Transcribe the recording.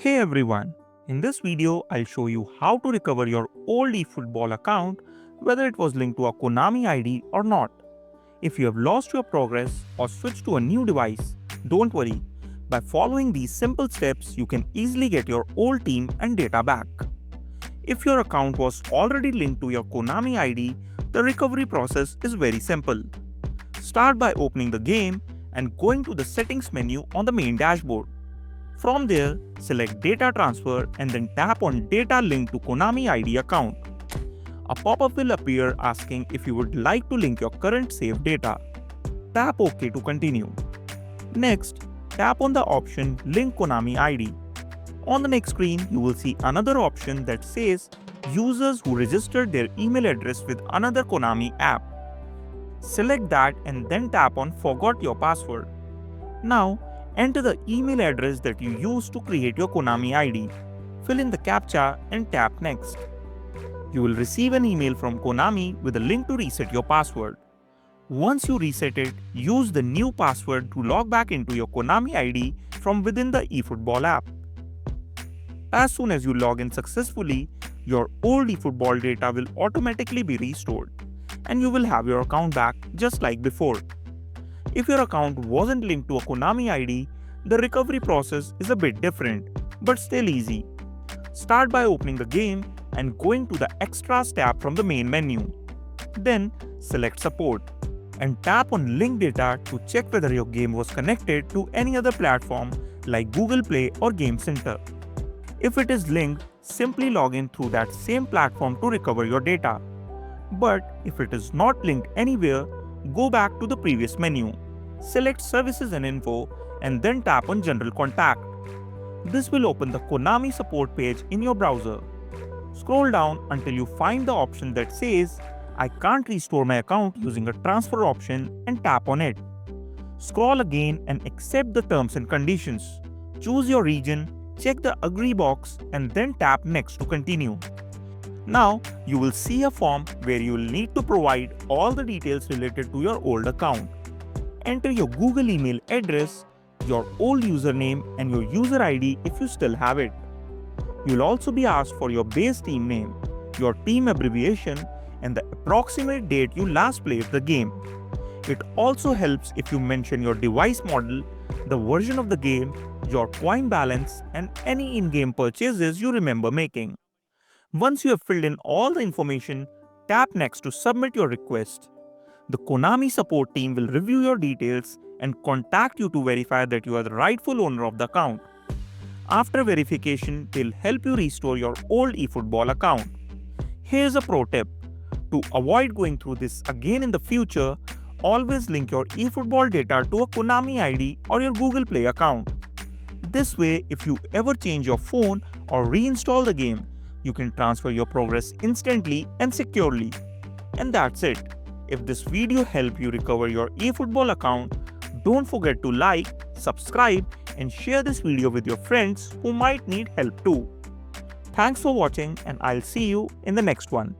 Hey everyone, in this video I'll show you how to recover your old eFootball account whether it was linked to a Konami ID or not. If you have lost your progress or switched to a new device, don't worry. By following these simple steps, you can easily get your old team and data back. If your account was already linked to your Konami ID, the recovery process is very simple. Start by opening the game and going to the settings menu on the main dashboard. From there, select Data Transfer and then tap on Data Linked to Konami ID account. A pop-up will appear asking if you would like to link your current saved data. Tap OK to continue. Next, tap on the option Link Konami ID. On the next screen, you will see another option that says Users who registered their email address with another Konami app. Select that and then tap on Forgot your password. Now, enter the email address that you used to create your Konami ID. Fill in the CAPTCHA and tap Next. You will receive an email from Konami with a link to reset your password. Once you reset it, use the new password to log back into your Konami ID from within the eFootball app. As soon as you log in successfully, your old eFootball data will automatically be restored, and you will have your account back just like before. If your account wasn't linked to a Konami ID, the recovery process is a bit different, but still easy. Start by opening the game and going to the Extras tab from the main menu. Then select Support and tap on Link Data to check whether your game was connected to any other platform like Google Play or Game Center. If it is linked, simply log in through that same platform to recover your data. But if it is not linked anywhere, go back to the previous menu. Select Services and Info and then tap on General Contact. This will open the Konami support page in your browser. Scroll down until you find the option that says I can't restore my account using a transfer option and tap on it. Scroll again and accept the terms and conditions. Choose your region, check the Agree box and then tap Next to continue. Now, you will see a form where you will need to provide all the details related to your old account. Enter your Google email address, your old username and your user ID if you still have it. You'll also be asked for your base team name, your team abbreviation and the approximate date you last played the game. It also helps if you mention your device model, the version of the game, your coin balance and any in-game purchases you remember making. Once you have filled in all the information, tap Next to submit your request. The Konami support team will review your details and contact you to verify that you are the rightful owner of the account. After verification, they'll help you restore your old eFootball account. Here's a pro tip. To avoid going through this again in the future, always link your eFootball data to a Konami ID or your Google Play account. This way, if you ever change your phone or reinstall the game, you can transfer your progress instantly and securely. And that's it. If this video helped you recover your eFootball account, don't forget to like, subscribe and share this video with your friends who might need help too. Thanks for watching and I'll see you in the next one.